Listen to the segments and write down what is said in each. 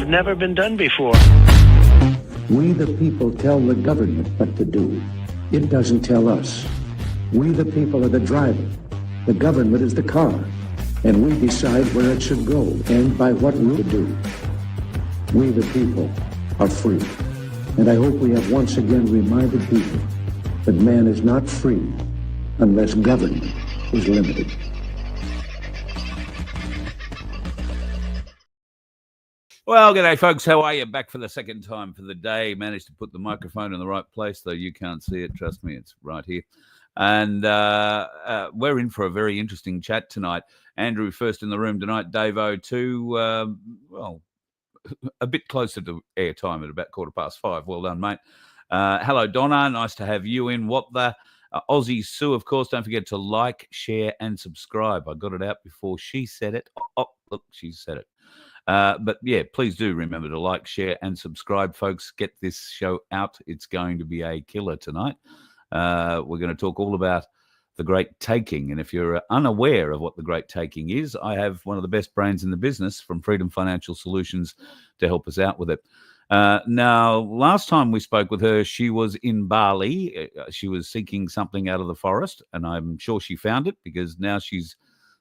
never been done before. We the people tell the government what to do. It doesn't tell us. We the people are the driver. The government is the car. And we decide where it should go and by what route to do. We the people are free. And I hope we have once again reminded people that man is not free unless government is limited. Well, g'day, folks. How are you? Back for the second time for the day. Managed to put the microphone in the right place, though you can't see it. Trust me, it's right here. And we're in for a very interesting chat tonight. Andrew first in the room tonight. Davo too. Well, a bit closer to airtime at about 5:15. Well done, mate. Hello, Donna. Nice to have you in. What the Aussie Sue, of course. Don't forget to like, share, and subscribe. I got it out before she said it. Oh, look, she said it. But yeah, please do remember to like, share, and subscribe, folks. Get this show out. It's going to be a killer tonight. We're going to talk all about the great taking. And if you're unaware of what the great taking is, I have one of the best brains in the business from Freedom Financial Solutions to help us out with it. Now, last time we spoke with her, she was in Bali. She was seeking something out of the forest, and I'm sure she found it because now she's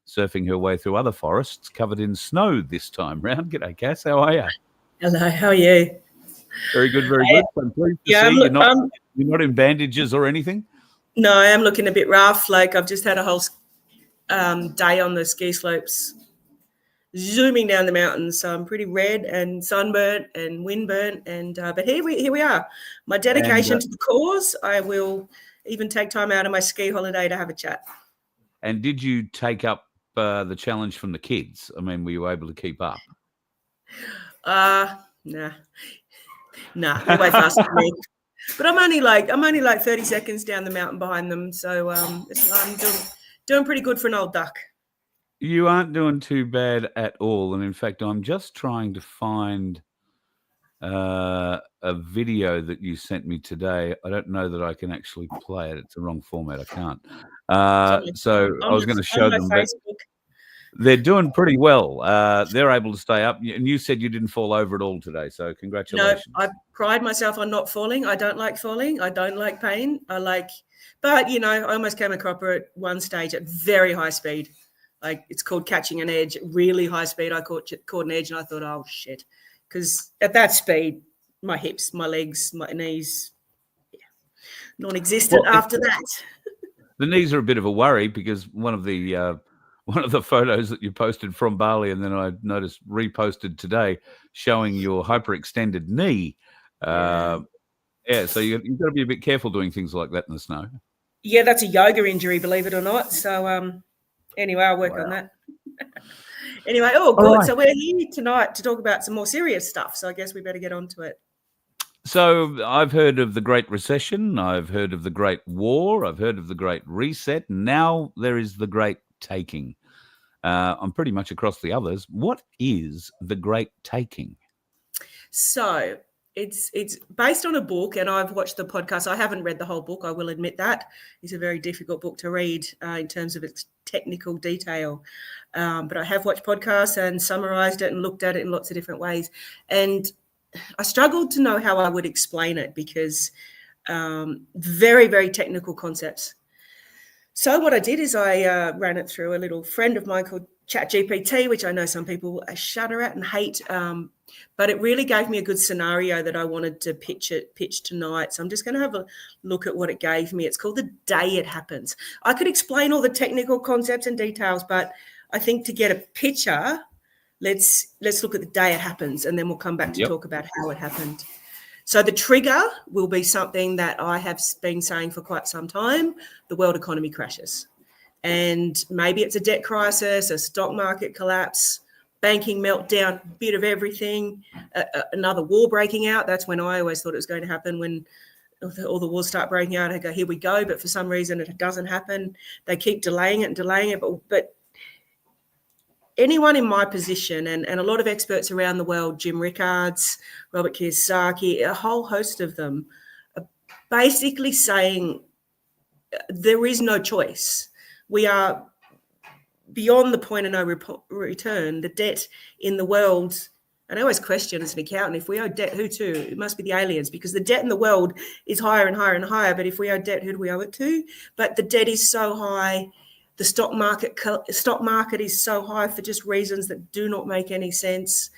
surfing her way through other forests covered in snow this time round. G'day, Cass. How are you? Hello, how are you? Very good, very good. I'm pleased to see you're not in bandages or anything. No, I am looking a bit rough. Like I've just had a whole day on the ski slopes, zooming down the mountains. So I'm pretty red and sunburnt and windburnt. And but here we are. My dedication to the cause. I will even take time out of my ski holiday to have a chat. And did you take up the challenge from the kids? I mean, were you able to keep up? Nah, they're way faster than me. But I'm only like 30 seconds down the mountain behind them, so I'm doing pretty good for an old duck. You aren't doing too bad at all, and in fact, I'm just trying to find a video that you sent me today. I don't know that I can actually play it. It's the wrong format. I can't. So I was going to show them that they're doing pretty well. They're able to stay up. And you said you didn't fall over at all today, so congratulations. No, I pride myself on not falling. I don't like falling. I don't like pain. But, you know, I almost came a cropper at one stage at very high speed. Like it's called catching an edge, really high speed. I caught an edge and I thought, oh, shit. Because at that speed, my hips, my legs, my knees, non-existent after that. The knees are a bit of a worry because one of the photos that you posted from Bali, and then I noticed reposted today, showing your hyperextended knee. So you've got to be a bit careful doing things like that in the snow. Yeah, that's a yoga injury, believe it or not. So anyway, I'll work on that. Anyway, good. Right. So we're here tonight to talk about some more serious stuff. So I guess we better get on to it. So I've heard of the Great Recession. I've heard of the Great War. I've heard of the Great Reset. Now there is the Great Taking. I'm pretty much across the others. What is the Great Taking? So it's based on a book, and I've watched the podcast. I haven't read the whole book. I will admit that. It's a very difficult book to read in terms of its technical detail. But I have watched podcasts and summarized it and looked at it in lots of different ways. And I struggled to know how I would explain it because very, very technical concepts. So what I did is I ran it through a little friend of mine called ChatGPT, which I know some people shudder at and hate, but it really gave me a good scenario that I wanted to pitch tonight. So I'm just going to have a look at what it gave me. It's called The Day It Happens. I could explain all the technical concepts and details, but I think to get a picture, let's look at the day it happens, and then we'll come back to talk about how it happened. So the trigger will be something that I have been saying for quite some time. The world economy crashes. And maybe it's a debt crisis, a stock market collapse, banking meltdown, a bit of everything, another war breaking out. That's when I always thought it was going to happen, when all the wars start breaking out. I go, here we go. But for some reason, it doesn't happen. They keep delaying it. But anyone in my position, and a lot of experts around the world, Jim Rickards, Robert Kiyosaki, a whole host of them, are basically saying there is no choice. We are beyond the point of no return. The debt in the world And I always question as an accountant, if we owe debt, who to? It must be the aliens, because the debt in the world is higher and higher and higher. But if we owe debt, who do we owe it to? But the debt is so high. The stock market is so high for just reasons that do not make any sense.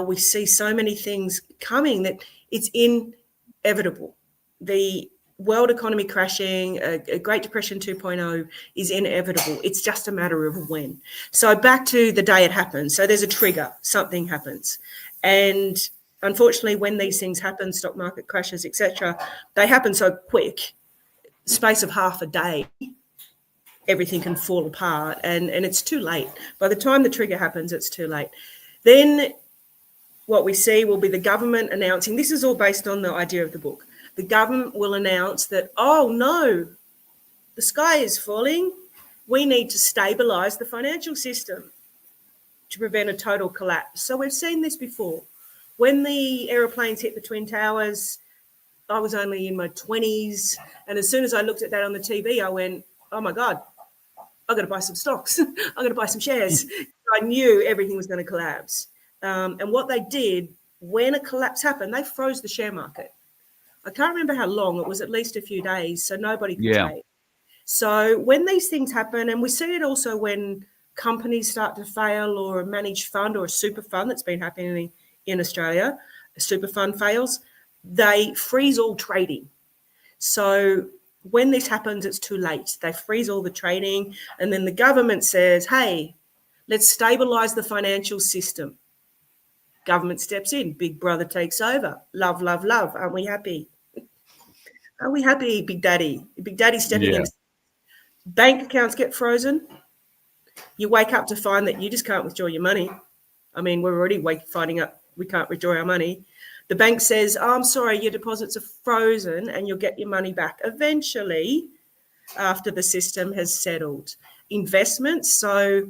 We see so many things coming that it's inevitable. The world economy crashing, a Great Depression 2.0 is inevitable. It's just a matter of when. So back to the day it happens. So there's a trigger, something happens. And unfortunately, when these things happen, stock market crashes, etc., they happen so quick, space of half a day, everything can fall apart and it's too late. By the time the trigger happens, it's too late. Then what we see will be the government announcing, this is all based on the idea of the book. The government will announce that, oh no, the sky is falling. We need to stabilise the financial system to prevent a total collapse. So we've seen this before. When the aeroplanes hit the Twin Towers, I was only in my 20s. And as soon as I looked at that on the TV, I went, oh my God, I've got to buy some stocks. I've got to buy some shares. I knew everything was going to collapse. And what they did, when a collapse happened, they froze the share market. I can't remember how long. It was at least a few days, so nobody could trade. So when these things happen, and we see it also when companies start to fail, or a managed fund or a super fund that's been happening in Australia, a super fund fails, they freeze all trading. So when this happens, it's too late. They freeze all the trading, and then the government says, hey, let's stabilise the financial system. Government steps in. Big brother takes over. Love, love, love. Aren't we happy? Are we happy, Big Daddy? Big Daddy stepping in. Bank accounts get frozen. You wake up to find that you just can't withdraw your money. I mean, we're already finding out we can't withdraw our money. The bank says, oh, I'm sorry, your deposits are frozen and you'll get your money back eventually after the system has settled. Investments. So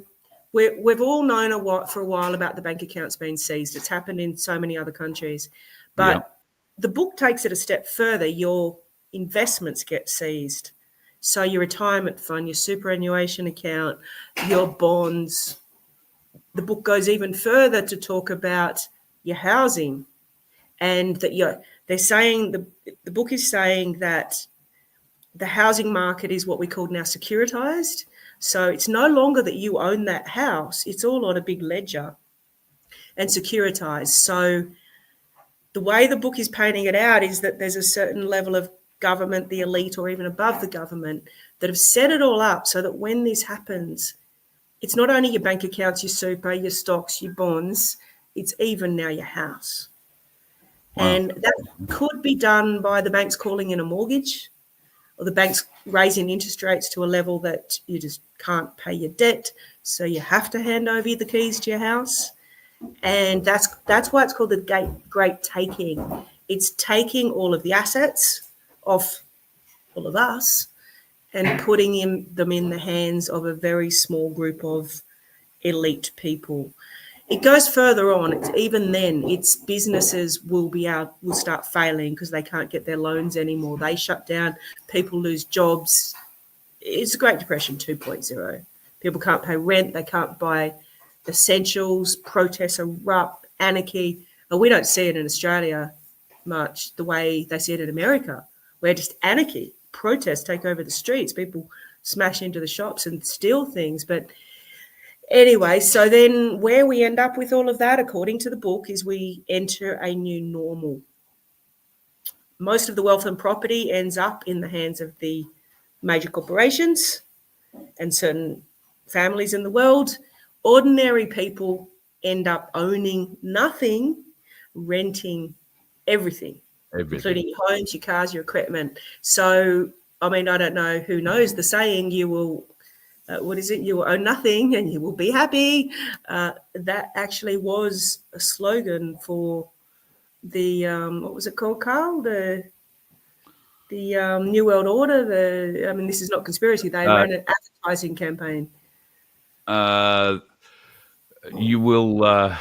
we've all known for a while about the bank accounts being seized. It's happened in so many other countries. But the book takes it a step further. Your investments get seized. So your retirement fund, your superannuation account, your bonds. The book goes even further to talk about your housing, and that they're saying the book is saying that the housing market is what we call now securitized. So it's no longer that you own that house. It's all on a big ledger and securitized. So the way the book is painting it out is that there's a certain level of government, the elite, or even above the government, that have set it all up so that when this happens, it's not only your bank accounts, your super, your stocks, your bonds, it's even now your house. Wow. And that could be done by the banks calling in a mortgage, or the banks raising interest rates to a level that you just can't pay your debt, so you have to hand over the keys to your house. And that's why it's called the great taking. It's taking all of the assets of all of us and putting them in the hands of a very small group of elite people. It goes further on. Even then, its businesses will start failing because they can't get their loans anymore. They shut down. People lose jobs. It's a Great Depression 2.0. People can't pay rent. They can't buy essentials. Protests erupt. Anarchy. And we don't see it in Australia much the way they see it in America, where just anarchy, protests take over the streets. People smash into the shops and steal things. But anyway, so then where we end up with all of that, according to the book, is we enter a new normal. Most of the wealth and property ends up in the hands of the major corporations and certain families in the world. Ordinary people end up owning nothing, renting everything. Including your homes, your cars, your equipment. So, I mean, I don't know who knows the saying, you will, you will own nothing and you will be happy. That actually was a slogan for the, what was it called, Carl? The New World Order. This is not conspiracy. They ran an advertising campaign. You will...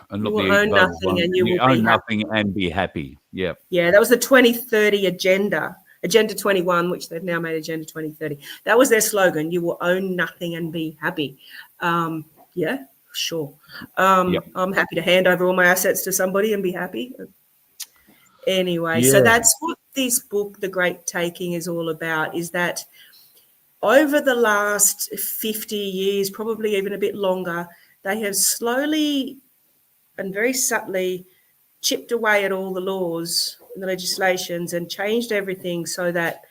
you will own nothing and you will own nothing and be happy. Yeah. Yeah, that was the 2030 agenda, Agenda 21, which they've now made Agenda 2030. That was their slogan. You will own nothing and be happy. sure. Yep. I'm happy to hand over all my assets to somebody and be happy. Anyway, so Yeah. that's what this book, The Great Taking, is all about, is that over the last 50 years, probably even a bit longer, they have slowly and very subtly chipped away at all the laws and the legislations and changed everything so that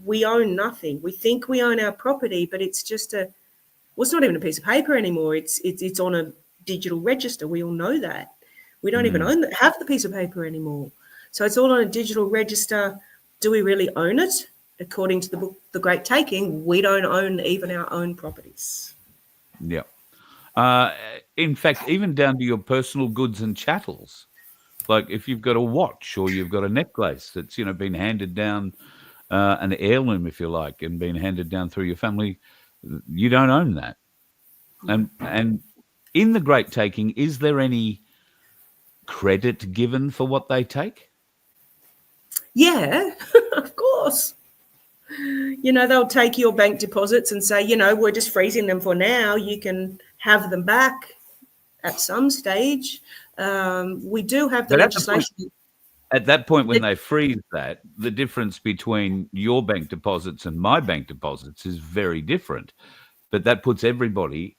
we own nothing. We think we own our property, but it's just it's not even a piece of paper anymore. It's on a digital register. We all know that. We don't even own have the piece of paper anymore. So it's all on a digital register. Do we really own it? According to the book, The Great Taking, we don't own even our own properties. Yeah. In fact, even down to your personal goods and chattels. Like if you've got a watch or you've got a necklace that's, been handed down, an heirloom, if you like, and been handed down through your family, you don't own that. And in The Great Taking, is there any credit given for what they take? Yeah, of course. They'll take your bank deposits and say, we're just freezing them for now. You can have them back at some stage. We do have the legislation. At that point, when they freeze that, the difference between your bank deposits and my bank deposits is very different. But that puts everybody,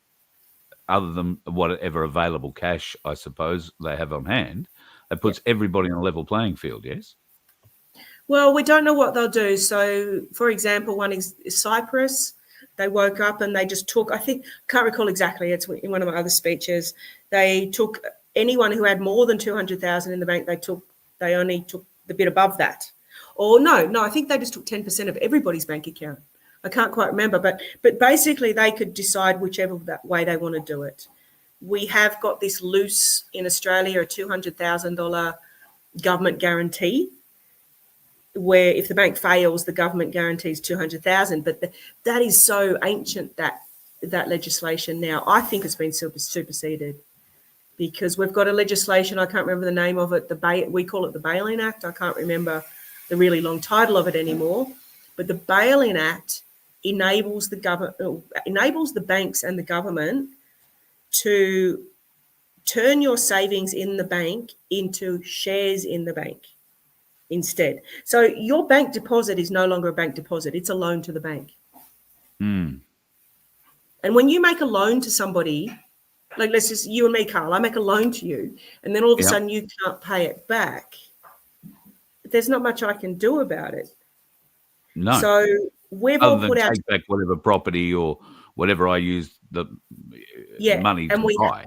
other than whatever available cash, I suppose, they have on hand, that puts everybody on a level playing field, yes? Well, we don't know what they'll do. So, for example, one is Cyprus. They woke up and they just took, can't recall exactly, it's in one of my other speeches, they took anyone who had more than 200,000 in the bank, they only took the bit above that. Or no, I think they just took 10% of everybody's bank account. I can't quite remember, but basically they could decide whichever way they want to do it. We have got this loose in Australia, a $200,000 government guarantee, where if the bank fails, the government guarantees 200,000. But that is so ancient, that legislation now. I think it's been superseded because we've got a legislation, I can't remember the name of it, we call it the Bail-in Act. I can't remember the really long title of it anymore. But the Bail-in Act enables the banks and the government to turn your savings in the bank into shares in the bank instead. So your bank deposit is no longer a bank deposit. It's a loan to the bank. And when you make a loan to somebody, like let's just, you and me, Carl, I make a loan to you, and then all of a sudden you can't pay it back. There's not much I can do about it. No. So we've Other all than put out... take back whatever property or whatever I used the money to buy.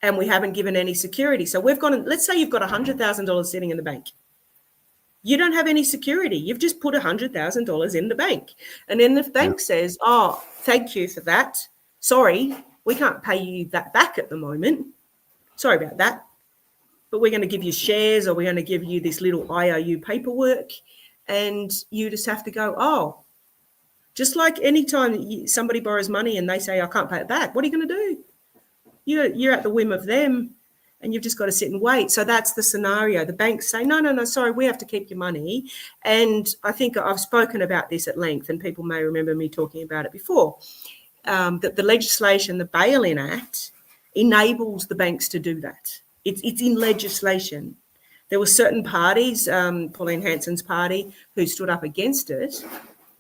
And we haven't given any security. So we've gone, let's say you've got $100,000 sitting in the bank. You don't have any security. You've just put $100,000 in the bank. And then the bank says, oh, thank you for that. Sorry, we can't pay you that back at the moment. Sorry about that. But we're going to give you shares, or we're going to give you this little IOU paperwork. And you just have to go, oh, just like any time somebody borrows money and they say, I can't pay it back, what are you going to do? You're at the whim of them, and you've just got to sit and wait. So that's the scenario. The banks say, no, sorry, we have to keep your money. And I think I've spoken about this at length, and people may remember me talking about it before, that the legislation, the Bail-in Act, enables the banks to do that. It's in legislation. There were certain parties, Pauline Hanson's party, who stood up against it,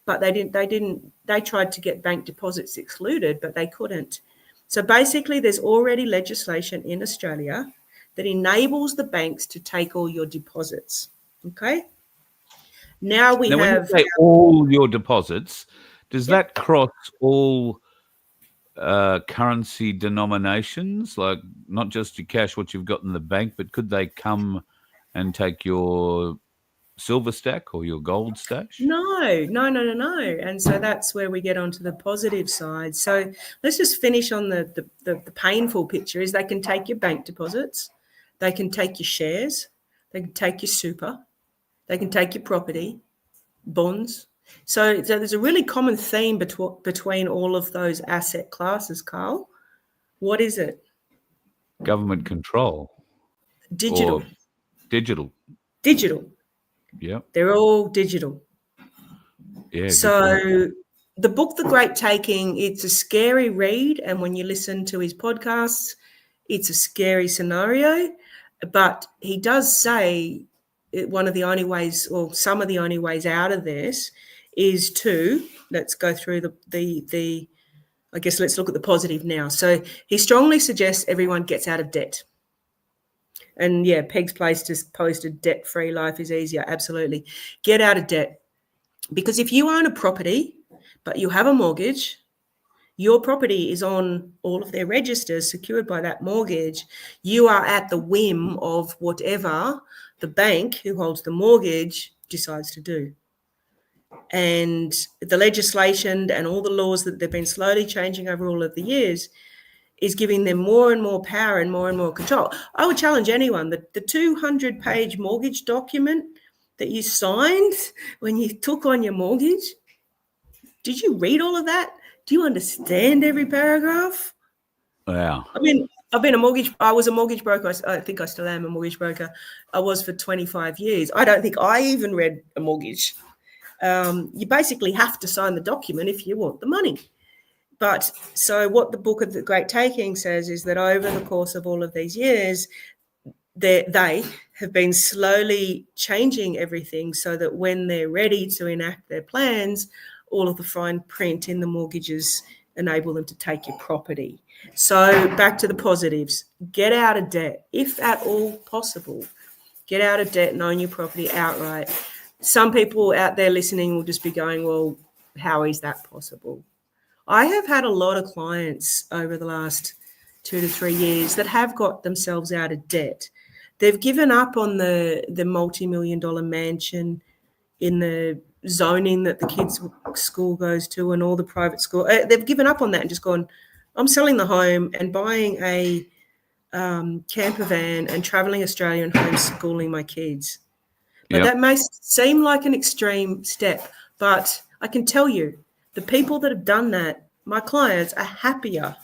but they tried to get bank deposits excluded, but they couldn't. So basically there's already legislation in Australia that enables the banks to take all your deposits. Okay. Now when you say all your deposits, does that cross all currency denominations, like not just your cash, what you've got in the bank, but could they come and take your silver stack or your gold stash? No. And so that's where we get onto the positive side. So let's just finish on the painful picture is they can take your bank deposits, they can take your shares, they can take your super, they can take your property, bonds. So there's a really common theme between all of those asset classes, Carl. What is it? Government control. Digital. Digital. Yeah. They're all digital. Yeah. So the book, The Great Taking, it's a scary read. And when you listen to his podcasts, it's a scary scenario. But he does say one of the only ways, or some of the only ways out of this is to, let's go through the I guess let's look at the positive now. So he strongly suggests everyone gets out of debt. And yeah, Peg's Place just posted debt-free life is easier. Absolutely. Get out of debt. Because if you own a property, but you have a mortgage, your property is on all of their registers secured by that mortgage. You are at the whim of whatever the bank who holds the mortgage decides to do. And the legislation and all the laws that they've been slowly changing over all of the years is giving them more and more power and more control. I would challenge anyone that the 200-page mortgage document that you signed when you took on your mortgage, did you read all of that? Do you understand every paragraph? Wow. I mean, I was a mortgage broker. I think I still am a mortgage broker. I was for 25 years. I don't think I even read a mortgage. You basically have to sign the document if you want the money. But so what the book of The Great Taking says is that over the course of all of these years, they have been slowly changing everything so that when they're ready to enact their plans, all of the fine print in the mortgages enable them to take your property. So back to the positives. Get out of debt, if at all possible. Get out of debt and own your property outright. Some people out there listening will just be going, well, how is that possible? I have had a lot of clients over the last 2 to 3 years that have got themselves out of debt. They've given up on the multi-million-dollar mansion in the zoning that the kids' school goes to and all the private school. They've given up on that and just gone, I'm selling the home and buying a camper van and traveling Australia and homeschooling my kids. But that may seem like an extreme step, but I can tell you, the people that have done that, my clients, are happier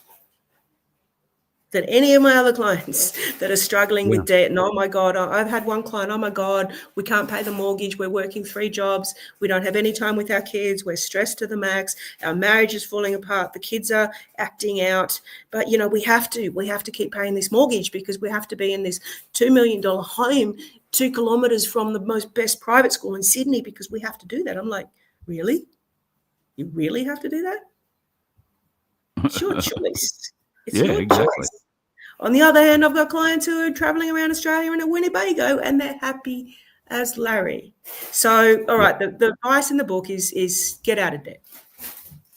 than any of my other clients that are struggling with debt. And oh my God, I've had one client, oh my God, we can't pay the mortgage. We're working 3 jobs. We don't have any time with our kids. We're stressed to the max. Our marriage is falling apart. The kids are acting out. But, you know, we have to keep paying this mortgage because we have to be in this $2 million home 2 kilometres from the best private school in Sydney because we have to do that. I'm like, really? You really have to do that? It's your choice. It's your choice. On the other hand, I've got clients who are traveling around Australia and a Winnebago and they're happy as Larry. So, all right, the advice in the book is get out of debt.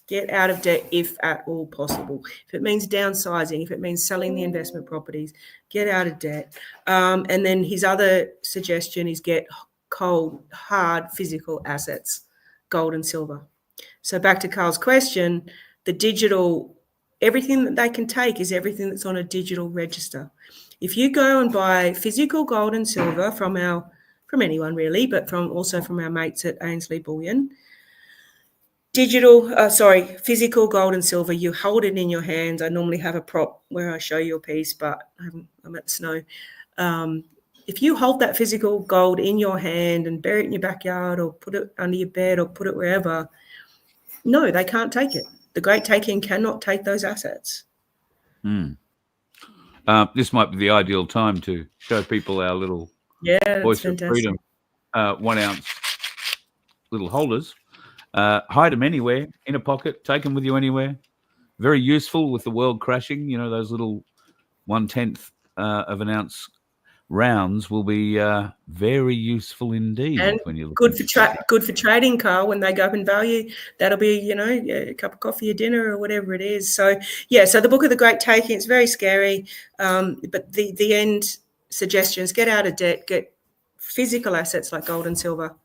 Get out of debt if at all possible. If it means downsizing, if it means selling the investment properties, get out of debt. And then his other suggestion is get cold, hard, physical assets, gold and silver. So back to Carl's question, the digital, everything that they can take is everything that's on a digital register. If you go and buy physical gold and silver from anyone really, but also from our mates at Ainsley Bullion, physical gold and silver, you hold it in your hands. I normally have a prop where I show you a piece, but I'm at the snow. If you hold that physical gold in your hand and bury it in your backyard or put it under your bed or put it wherever, no, they can't take it. The Great Taking cannot take those assets. This might be the ideal time to show people our little Voice of Freedom 1 ounce little holders. Hide them anywhere, in a pocket, take them with you anywhere. Very useful with the world crashing. You know, those little 1/10 of an ounce rounds will be very useful indeed. And when you look good for trading, Carl. When they go up in value, that'll be, you know, a cup of coffee, a dinner, or whatever it is. So yeah, so the book of The Great Taking, it's very scary, but the end suggestions: get out of debt, get physical assets like gold and silver,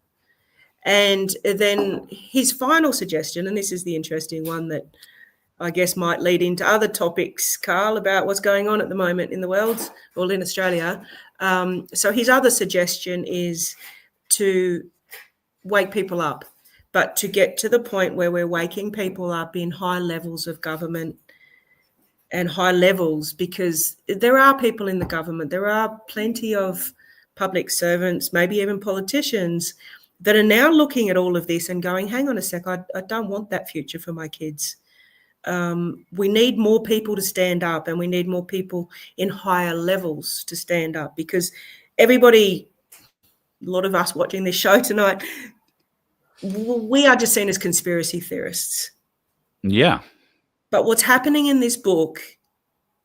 and then his final suggestion, and this is the interesting one that I guess might lead into other topics, Carl, about what's going on at the moment in the world or in Australia. So his other suggestion is to wake people up, but to get to the point where we're waking people up in high levels of government and high levels, because there are people in the government, there are plenty of public servants, maybe even politicians that are now looking at all of this and going, hang on a sec, I don't want that future for my kids. We need more people to stand up, and we need more people in higher levels to stand up, because everybody, a lot of us watching this show tonight, we are just seen as conspiracy theorists. Yeah. But what's happening in this book,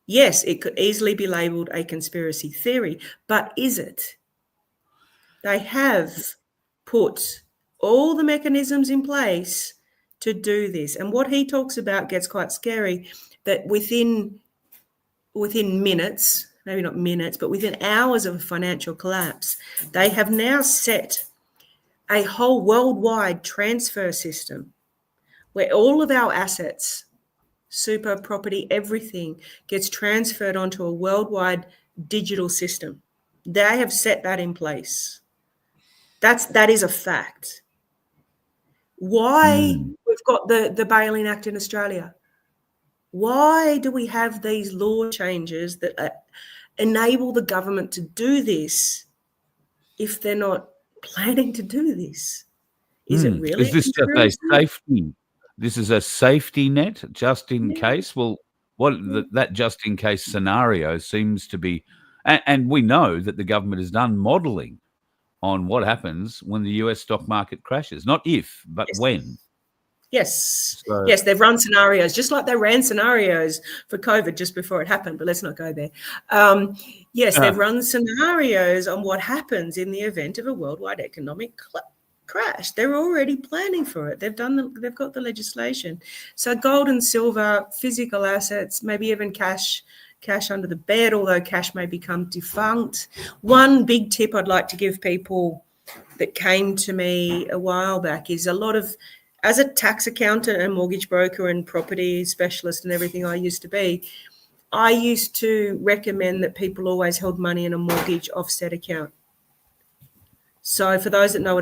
yes, it could easily be labelled a conspiracy theory, but is it? They have put all the mechanisms in place to do this. And what he talks about gets quite scary, that within minutes, maybe not minutes, but within hours of a financial collapse, they have now set a whole worldwide transfer system where all of our assets, super, property, everything gets transferred onto a worldwide digital system. They have set that in place. That is a fact. Why we've got the Bail-in Act in Australia? Why do we have these law changes that enable the government to do this if they're not planning to do this? Is it really? Is this just a safety? This is a safety net just in case? Well, that just in case scenario seems to be, and we know that the government has done modelling on what happens when the US stock market crashes. Not if, but when. Yes. So, yes, they've run scenarios, just like they ran scenarios for COVID just before it happened, but let's not go there. They've run scenarios on what happens in the event of a worldwide economic crash. They're already planning for it. They've got the legislation. So gold and silver, physical assets, maybe even cash under the bed, although cash may become defunct. One big tip I'd like to give people that came to me a while back is as a tax accountant and mortgage broker and property specialist and everything I used to recommend that people always held money in a mortgage offset account. So for those that know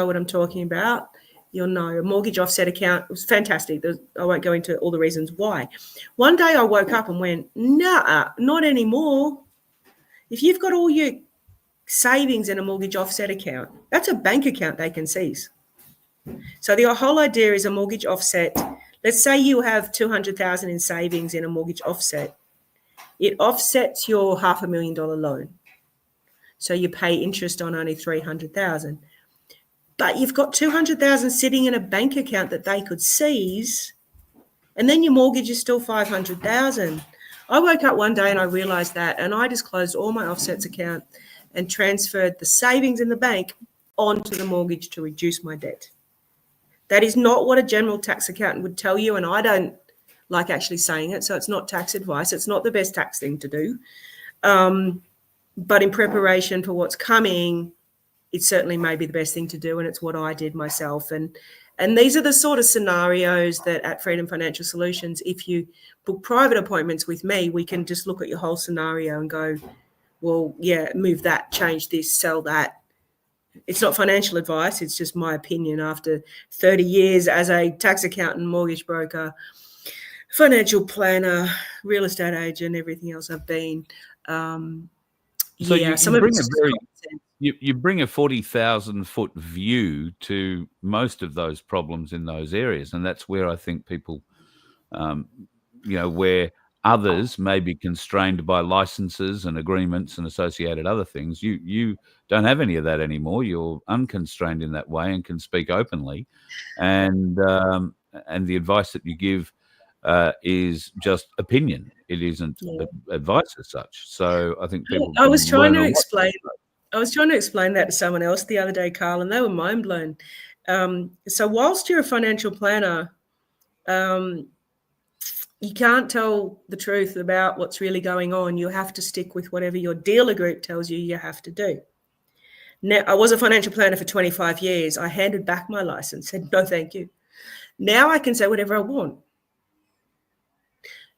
what I'm talking about, you'll know a mortgage offset account was fantastic. I won't go into all the reasons why. One day I woke up and went, nah, not anymore. If you've got all your savings in a mortgage offset account, that's a bank account they can seize. So the whole idea is a mortgage offset. Let's say you have $200,000 in savings in a mortgage offset. It offsets your $500,000 loan. So you pay interest on only $300,000. But you've got $200,000 sitting in a bank account that they could seize, and then your mortgage is still $500,000. I woke up one day and I realised that, and I just closed all my offsets account and transferred the savings in the bank onto the mortgage to reduce my debt. That is not what a general tax accountant would tell you, and I don't like actually saying it, so it's not tax advice. It's not the best tax thing to do. But in preparation for what's coming, it certainly may be the best thing to do, and it's what I did myself. And these are the sort of scenarios that at Freedom Financial Solutions, if you book private appointments with me, we can just look at your whole scenario and go, well, yeah, move that, change this, sell that. It's not financial advice. It's just my opinion after 30 years as a tax accountant, mortgage broker, financial planner, real estate agent, everything else I've been. So you bring a 40,000 foot view to most of those problems in those areas, and that's where I think people, where others may be constrained by licenses and agreements and associated other things. You don't have any of that anymore. You're unconstrained in that way and can speak openly, and the advice that you give is just opinion. It isn't advice as such. So I think people. I was trying to explain that to someone else the other day, Carl, and they were mind blown. So whilst you're a financial planner, you can't tell the truth about what's really going on. You have to stick with whatever your dealer group tells you have to do. Now, I was a financial planner for 25 years. I handed back my license, said no, thank you. Now I can say whatever I want.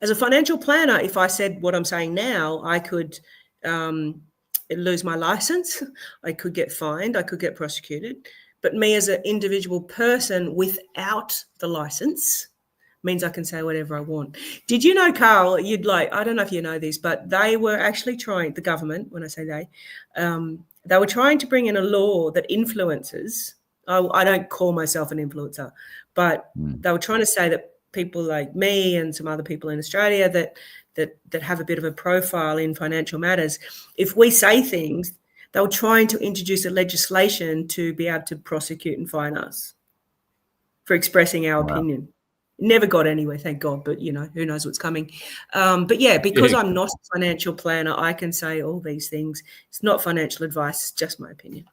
As a financial planner, if I said what I'm saying now, I could lose my license, I could get fined, I could get prosecuted. But me as an individual person without the license means I can say whatever I want. Did you know, Carl, I don't know if you know this, but they were actually trying, the government, when I say they were trying to bring in a law that influencers, I don't call myself an influencer, but they were trying to say that people like me and some other people in Australia that have a bit of a profile in financial matters, if we say things, they were trying to introduce a legislation to be able to prosecute and fine us for expressing our opinion. Never got anywhere, thank God, but, who knows what's coming. But, yeah, because I'm not a financial planner, I can say all these things. It's not financial advice, it's just my opinion.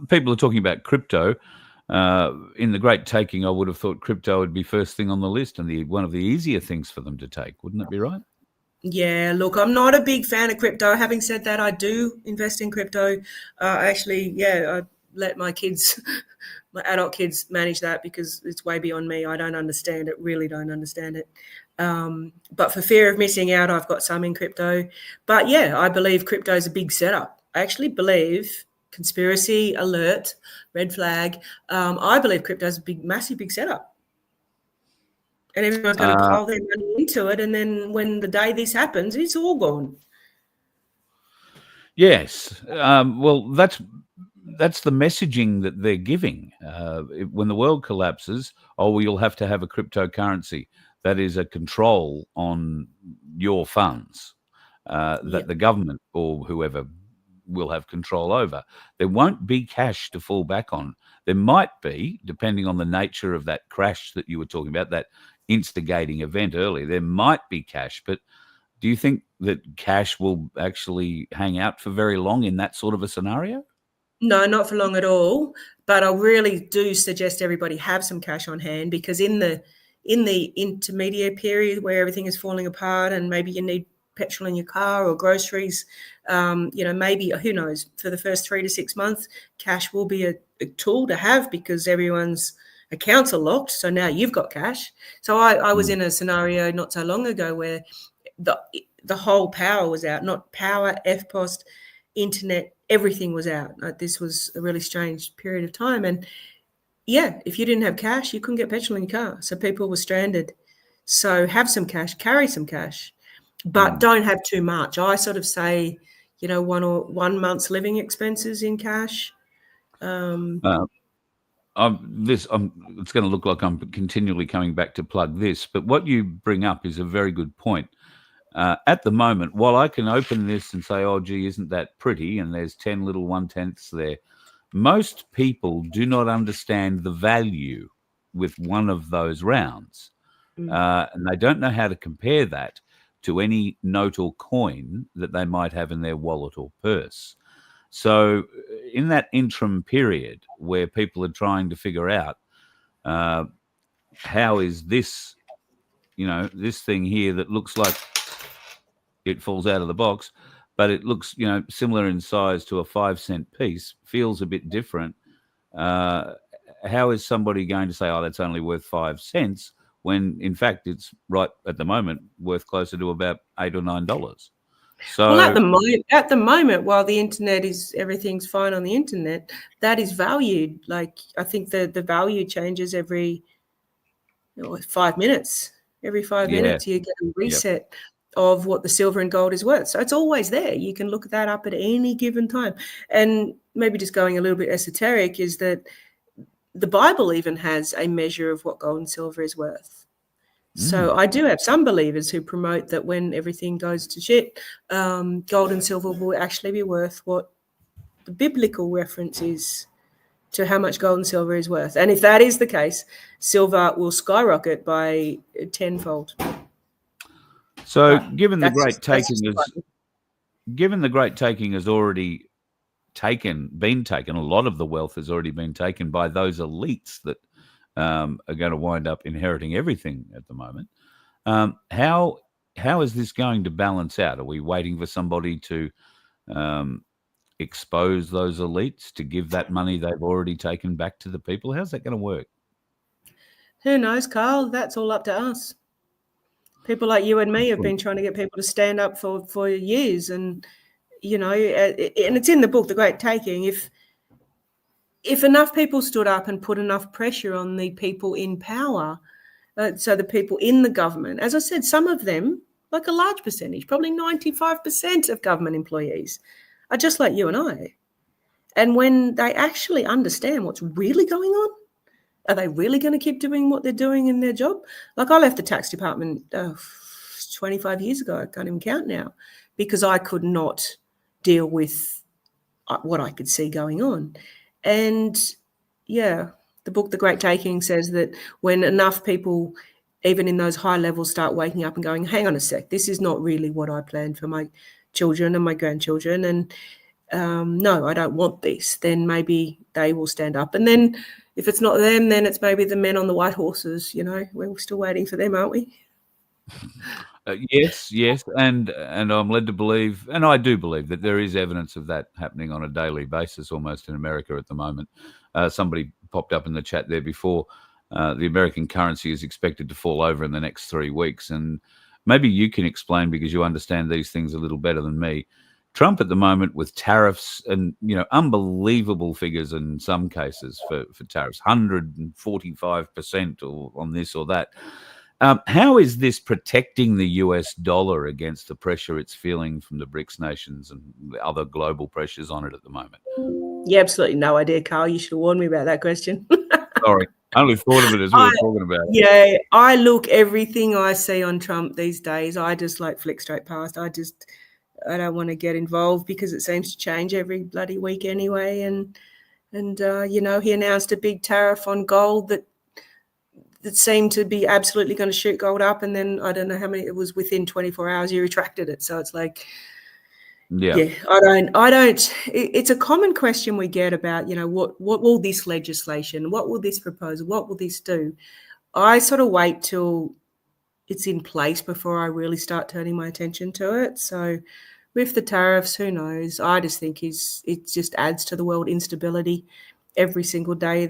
People are talking about crypto. In the great taking, I would have thought crypto would be first thing on the list and one of the easier things for them to take. Wouldn't that be right? Yeah, look, I'm not a big fan of crypto. Having said that, I do invest in crypto. I let my kids, my adult kids, manage that because it's way beyond me. I don't understand it, really don't understand it. But for fear of missing out, I've got some in crypto. But yeah, I believe crypto is a big setup. I actually believe, conspiracy alert, red flag, I believe crypto is a massive big setup. And everyone's going to pile their money into it. And then when the day this happens, it's all gone. Yes. Well, that's the messaging that they're giving. When the world collapses, you'll have to have a cryptocurrency. That is a control on your funds that the government or whoever will have control over. There won't be cash to fall back on. There might be, depending on the nature of that crash that you were talking about, that instigating event earlier, there might be cash. But do you think that cash will actually hang out for very long in that sort of a scenario? No, not for long at all. But I really do suggest everybody have some cash on hand, because in the intermediate period where everything is falling apart and maybe you need petrol in your car or groceries, maybe, who knows, for the first 3 to 6 months, cash will be a tool to have because everyone's accounts are locked. So now you've got cash. So I was in a scenario not so long ago where the whole power was out, not power, FPOST, internet, everything was out. This was a really strange period of time. And yeah, if you didn't have cash, you couldn't get petrol in your car. So people were stranded. So have some cash, carry some cash, but don't have too much. I sort of say, 1 month's living expenses in cash. It's going to look like I'm continually coming back to plug this, but what you bring up is a very good point. At the moment, while I can open this and say, oh, gee, isn't that pretty? And there's 10 little 1/10ths there. Most people do not understand the value with one of those rounds. And they don't know how to compare that to any note or coin that they might have in their wallet or purse. So in that interim period where people are trying to figure out how is this, this thing here that looks like it falls out of the box, but it looks, similar in size to a 5-cent piece, feels a bit different. How is somebody going to say, oh, that's only worth 5 cents, when in fact it's right at the moment worth closer to about $8 or $9? So, well, at the moment, while the internet everything's fine on the internet, that is valued. Like, I think the value changes every 5 minutes. Every 5 minutes, you get a reset of what the silver and gold is worth. So it's always there. You can look that up at any given time. And maybe just going a little bit esoteric is that the Bible even has a measure of what gold and silver is worth. So I do have some believers who promote that when everything goes to shit, gold and silver will actually be worth what the biblical reference is to how much gold and silver is worth. And if that is the case, silver will skyrocket by tenfold. So given the great taking has already been taken, a lot of the wealth has already been taken by those elites that are going to wind up inheriting everything at the moment. How is this going to balance out? Are we waiting for somebody to expose those elites to give that money they've already taken back to the people? How's that going to work? Who knows, Carl? That's all up to us. People like you and me have been trying to get people to stand up for years, and and it's in the book, The Great Taking. If enough people stood up and put enough pressure on the people in power, so the people in the government, as I said, some of them, like a large percentage, probably 95% of government employees, are just like you and I. And when they actually understand what's really going on, are they really going to keep doing what they're doing in their job? Like, I left the tax department 25 years ago. I can't even count now, because I could not deal with what I could see going on. And yeah, the book, The Great Taking, says that when enough people, even in those high levels, start waking up and going, hang on a sec, this is not really what I planned for my children and my grandchildren, and no, I don't want this, then maybe they will stand up. And then if it's not them, then it's maybe the men on the white horses. We're still waiting for them, aren't we? Yes, and I'm led to believe, and I do believe, that there is evidence of that happening on a daily basis almost in America at the moment. Somebody popped up in the chat there before. The American currency is expected to fall over in the next 3 weeks, and maybe you can explain, because you understand these things a little better than me. Trump at the moment, with tariffs and unbelievable figures in some cases for tariffs, 145% or on this or that. How is this protecting the US dollar against the pressure it's feeling from the BRICS nations and the other global pressures on it at the moment? Yeah, absolutely no idea, Carl. You should have warned me about that question. Sorry, I only thought of it as we were talking about it. Yeah, I look, everything I see on Trump these days, I just flick straight past. I don't want to get involved, because it seems to change every bloody week anyway. And he announced a big tariff on gold that seemed to be absolutely going to shoot gold up, and then I don't know how many, it was within 24 hours he retracted it. So it's like, yeah, I don't. It's a common question we get about, what will this legislation, what will this proposal, what will this do? I sort of wait till it's in place before I really start turning my attention to it. So with the tariffs, who knows? I just think it just adds to the world instability. Every single day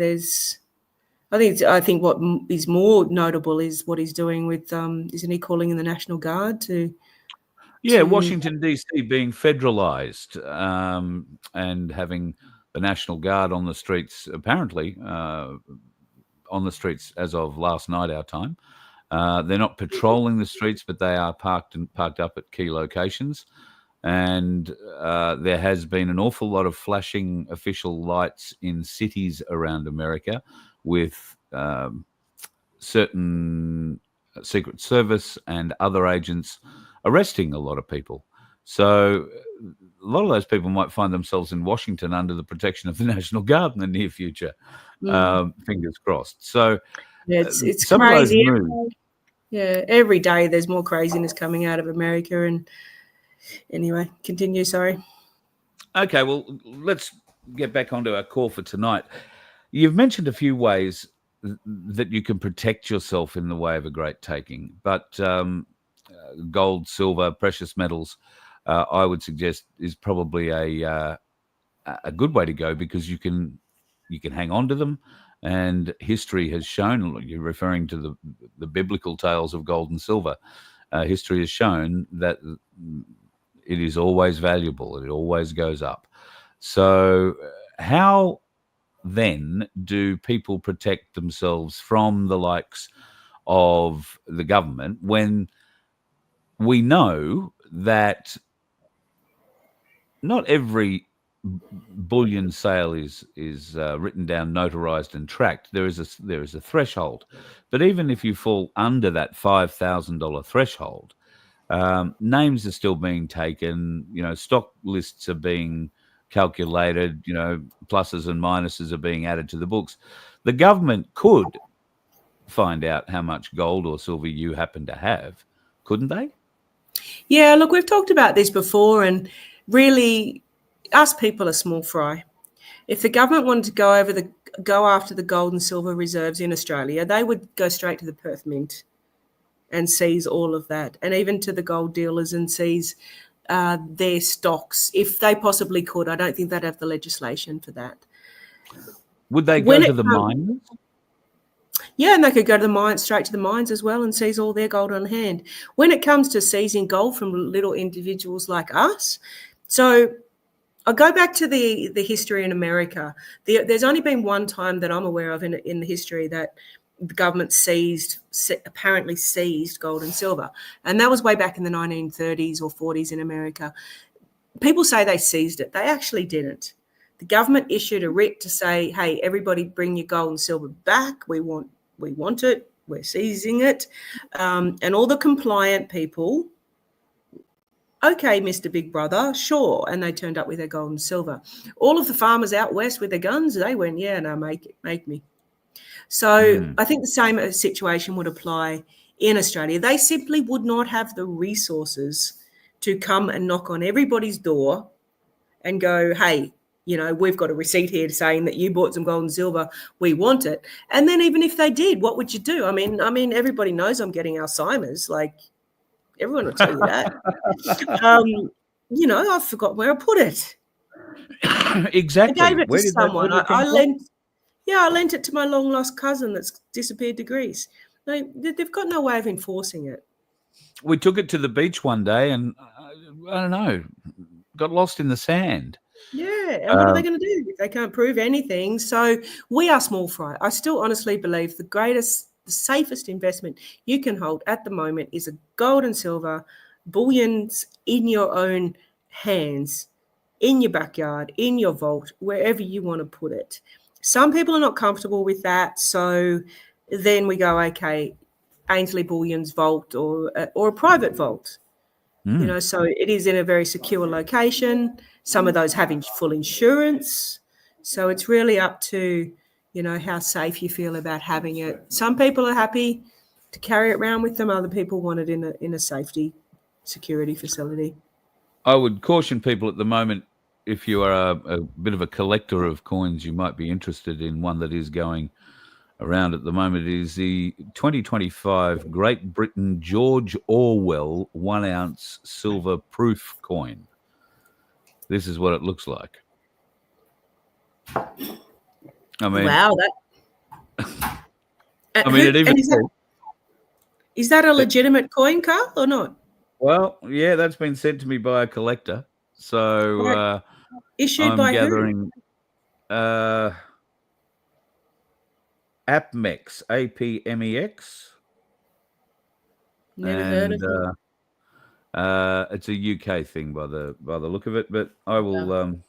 I think what is more notable is what he's doing with, isn't he calling in the National Guard to... Yeah, Washington, D.C. being federalized, and having the National Guard on the streets, apparently on the streets as of last night, our time. They're not patrolling the streets, but they are parked up at key locations. And there has been an awful lot of flashing official lights in cities around America, with certain Secret Service and other agents arresting a lot of people. So a lot of those people might find themselves in Washington under the protection of the National Guard in the near future. Fingers crossed. So yeah, it's some crazy. of those moves, every day there's more craziness coming out of America. And anyway, continue. Sorry. Okay, well, let's get back onto our call for tonight. You've mentioned a few ways that you can protect yourself in the way of a great taking, but gold, silver, precious metals, I would suggest, is probably a good way to go, because you can hang on to them, and history has shown. You're referring to the biblical tales of gold and silver. History has shown that it is always valuable. It always goes up. So how then do people protect themselves from the likes of the government, when we know that not every bullion sale is written down, notarized, and tracked? There is a threshold, but even if you fall under that $5,000 threshold, names are still being taken. Stock lists are being calculated. Pluses and minuses are being added to the books. The government could find out how much gold or silver you happen to have, couldn't they? Yeah, look, we've talked about this before, and really, us people are small fry. If the government wanted to go after the gold and silver reserves in Australia, they would go straight to the Perth Mint and seize all of that, and even to the gold dealers, and seize their stocks if they possibly could. I don't think they'd have the legislation for that. Would they go to the mines? Yeah, and they could go to the mines, straight to the mines as well, and seize all their gold on hand. When it comes to seizing gold from little individuals like us, so I'll go back to the history in America. There's only been one time that I'm aware of in the history that the government apparently seized gold and silver, and that was way back in the 1930s or 40s in America. People say they seized it. They actually didn't. The government issued a writ to say, hey, everybody bring your gold and silver back. We want it. We're seizing it. And all the compliant people, okay, Mr. Big Brother, sure. And they turned up with their gold and silver. All of the farmers out west with their guns, they went, yeah, no, make me. So I think the same situation would apply in Australia. They simply would not have the resources to come and knock on everybody's door and go, hey, we've got a receipt here saying that you bought some gold and silver. We want it. And then even if they did, what would you do? I mean, everybody knows I'm getting Alzheimer's. Like, everyone will tell you that. I forgot where I put it. Exactly. I gave it Where to did someone. that I lent it to my long lost cousin that's disappeared to Greece. They've got no way of enforcing it. We took it to the beach one day and I don't know, got lost in the sand. Yeah, and what are they going to do if they can't prove anything? So we are small fry. I still honestly believe the safest investment you can hold at the moment is a gold and silver bullions in your own hands, in your backyard, in your vault, wherever you want to put it. Some people are not comfortable with that, so then we go, okay, Ainsley Bullion's vault or a private vault. So it is in a very secure location. Some of those having full insurance. So it's really up to, how safe you feel about having it. Some people are happy to carry it around with them. Other people want it in a safety security facility. I would caution people at the moment, if you are a bit of a collector of coins, you might be interested in one that is going around at the moment. It is the 2025 Great Britain George Orwell 1 ounce silver proof coin. This is what it looks like. I mean, wow, it even is that a legitimate coin, Carl, or not? Well, yeah, that's been sent to me by a collector. So issued I'm by gathering APMEX, APMEX. Never heard of it. It's a UK thing by the look of it, but I will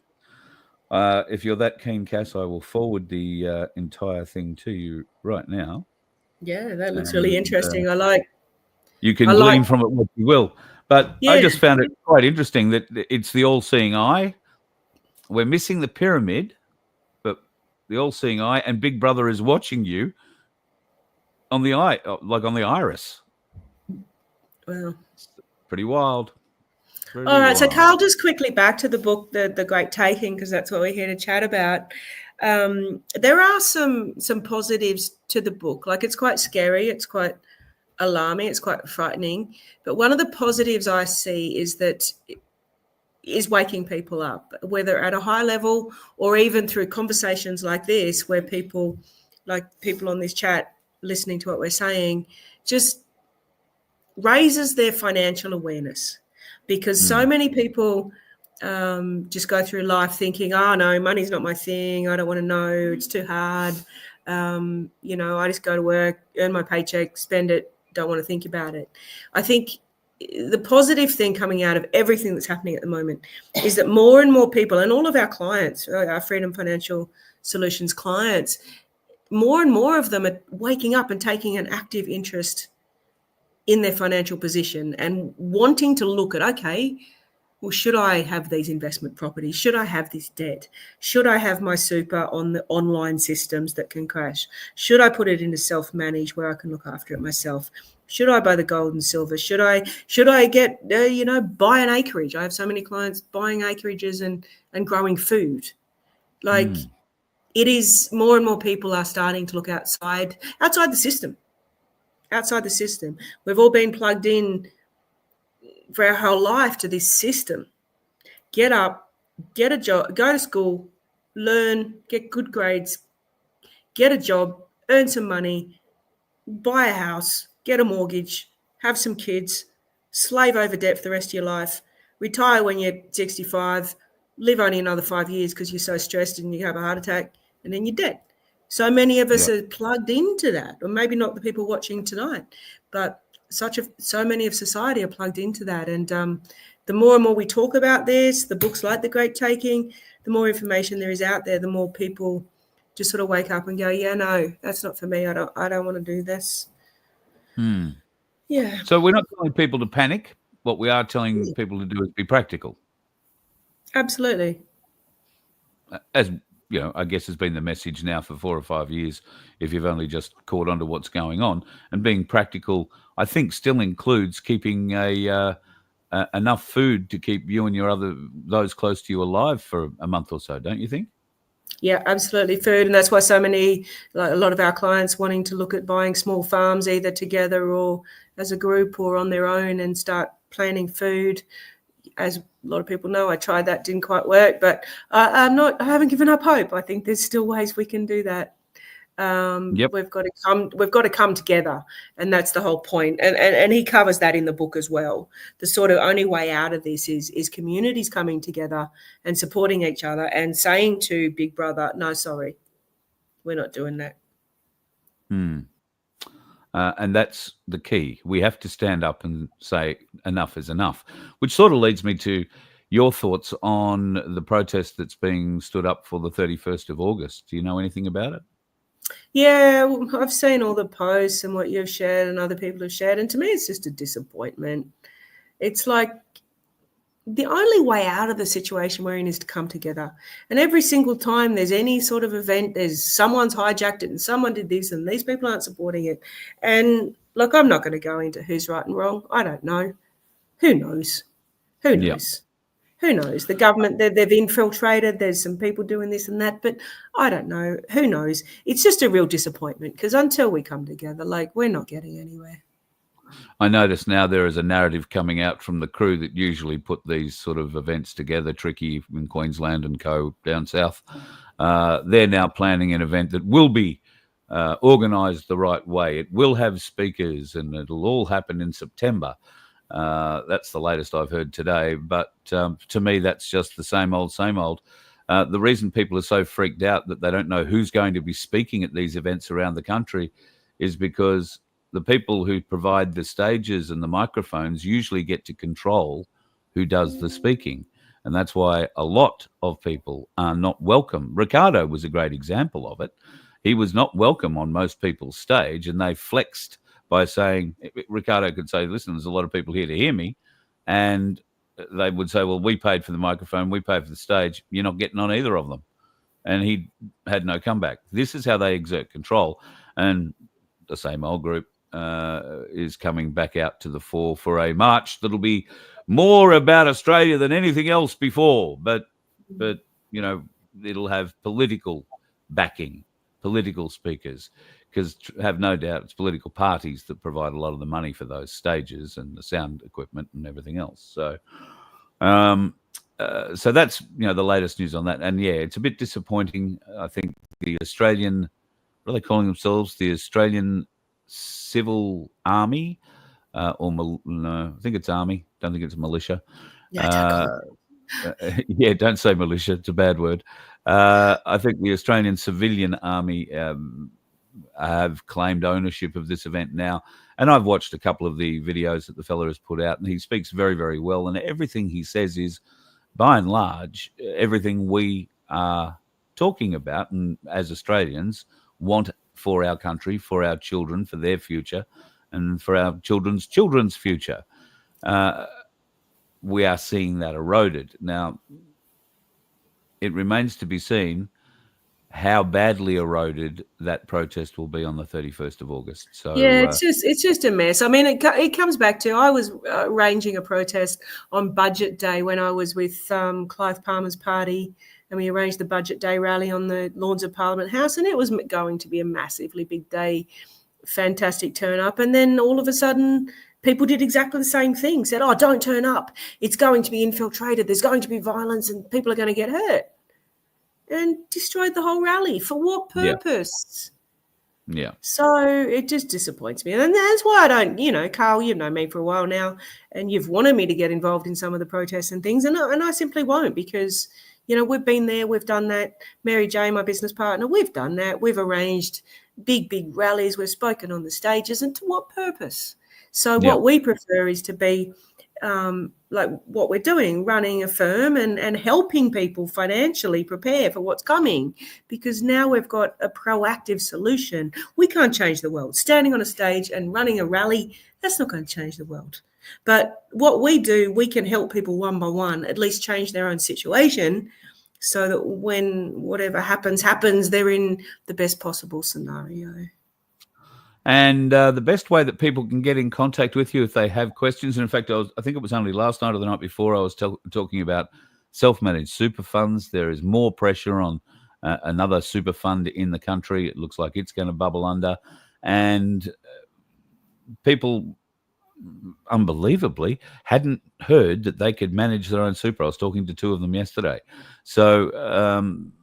if you're that keen, Cass, I will forward the entire thing to you right now. Yeah, that looks really interesting. You can glean from it what you will. But I just found it quite interesting that it's the all-seeing eye. We're missing the pyramid, but the all-seeing eye, and Big Brother is watching you on the eye, like on the iris. Wow. Pretty wild. All right, so Carl, just quickly back to the book, The Great Taking, because that's what we're here to chat about. There are some positives to the book. Like, it's quite scary, it's quite alarming, it's quite frightening. But one of the positives I see is that it is waking people up, whether at a high level or even through conversations like this, where people on this chat listening to what we're saying, just raises their financial awareness. Because so many people just go through life thinking, oh, no, money's not my thing. I don't want to know. It's too hard. I just go to work, earn my paycheck, spend it, don't want to think about it. I think the positive thing coming out of everything that's happening at the moment is that more and more people, and all of our clients, our Freedom Financial Solutions clients, more and more of them are waking up and taking an active interest in their financial position and wanting to look at, okay, well, should I have these investment properties? Should I have this debt? Should I have my super on the online systems that can crash? Should I put it into self-manage where I can look after it myself? Should I buy the gold and silver? Should I get, buy an acreage? I have so many clients buying acreages and growing food. It is more and more people are starting to look outside the system. Outside the system. We've all been plugged in for our whole life to this system. Get up, get a job, go to school, learn, get good grades, get a job, earn some money, buy a house, get a mortgage, have some kids, slave over debt for the rest of your life, retire when you're 65, live only another 5 years because you're so stressed and you have a heart attack, and then you're dead. So many of us are plugged into that, or maybe not the people watching tonight, but so many of society are plugged into that. And the more and more we talk about this, the books like The Great Taking, the more information there is out there, the more people just sort of wake up and go, yeah, no, that's not for me. I don't want to do this. Yeah. So we're not telling people to panic. What we are telling people to do is be practical. Absolutely. As you know, I guess has been the message now for 4 or 5 years, if you've only just caught on to what's going on. And being practical, I think, still includes keeping enough food to keep you and those close to you alive for a month or so, don't you think? Yeah, absolutely. Food. And that's why a lot of our clients wanting to look at buying small farms, either together or as a group or on their own, and start planning food. As a lot of people know, I tried that, didn't quite work, but I haven't given up hope. I think there's still ways we can do that. Yep. We've got to come together, and that's the whole point. And he covers that in the book as well. The sort of only way out of this is communities coming together and supporting each other and saying to Big Brother, no, sorry, we're not doing that. And that's the key. We have to stand up and say enough is enough, which sort of leads me to your thoughts on the protest that's being stood up for the 31st of August. Do you know anything about it? Yeah, well, I've seen all the posts and what you've shared and other people have shared. And to me, it's just a disappointment. It's like the only way out of the situation we're in is to come together. And every single time there's any sort of event, there's someone's hijacked it and someone did this and these people aren't supporting it. And look, I'm not going to go into who's right and wrong. I don't know. Who knows? Who knows? Yeah. Who knows? The government, they've infiltrated. There's some people doing this and that, but I don't know. Who knows? It's just a real disappointment because until we come together, like, we're not getting anywhere. I notice now there is a narrative coming out from the crew that usually put these sort of events together, Tricky in Queensland and co down south. They're now planning an event that will be organised the right way. It will have speakers and it'll all happen in September. That's the latest I've heard today. But to me, that's just the same old, same old. The reason people are so freaked out that they don't know who's going to be speaking at these events around the country is because the people who provide the stages and the microphones usually get to control who does the speaking. And that's why a lot of people are not welcome. Ricardo was a great example of it. He was not welcome on most people's stage, and they flexed by saying, Ricardo could say, listen, there's a lot of people here to hear me. And they would say, well, we paid for the microphone, we paid for the stage, you're not getting on either of them. And he had no comeback. This is how they exert control. And the same old group is coming back out to the fore for a march that'll be more about Australia than anything else before. But you know, it'll have political backing, political speakers, because have no doubt it's political parties that provide a lot of the money for those stages and the sound equipment and everything else. So so that's, you know, the latest news on that. And yeah, it's a bit disappointing. I think the Australian, what are they calling themselves? The Australian Civil Army, no, I think it's Army. Don't think it's militia. Yeah, don't say militia. It's a bad word. I think the Australian Civilian Army have claimed ownership of this event now. And I've watched a couple of the videos that the fella has put out, and he speaks very, very well. And everything he says is, by and large, everything we are talking about and as Australians want for our country, for our children, for their future, and for our children's children's future. We are seeing that eroded. Now, it remains to be seen how badly eroded that protest will be on the 31st of August. So yeah, it's just a mess. I mean, it comes back to, I was arranging a protest on Budget Day when I was with Clive Palmer's party, and we arranged the Budget Day rally on the lawns of Parliament House, and it was going to be a massively big day, fantastic turn up. And then all of a sudden, people did exactly the same thing, said, oh, don't turn up. It's going to be infiltrated. There's going to be violence and people are going to get hurt. And destroyed the whole rally. For what purpose? Yeah. So it just disappoints me. And that's why I don't, you know, Carl, you've known me for a while now, and you've wanted me to get involved in some of the protests and things. And I simply won't, because, you know, we've been there, we've done that. Mary Jane, my business partner, we've done that. We've arranged big rallies. We've spoken on the stages. And to what purpose? So what we prefer is to be like what we're doing, running a firm and helping people financially prepare for what's coming, because now we've got a proactive solution. We can't change the world. Standing on a stage and running a rally, that's not going to change the world. But what we do, we can help people one by one, at least change their own situation, so that when whatever happens, they're in the best possible scenario. And the best way that people can get in contact with you if they have questions, and in fact, I think it was only last night or the night before I was talking about self-managed super funds. There is more pressure on another super fund in the country. It looks like it's going to bubble under. And people, unbelievably, hadn't heard that they could manage their own super. I was talking to two of them yesterday. So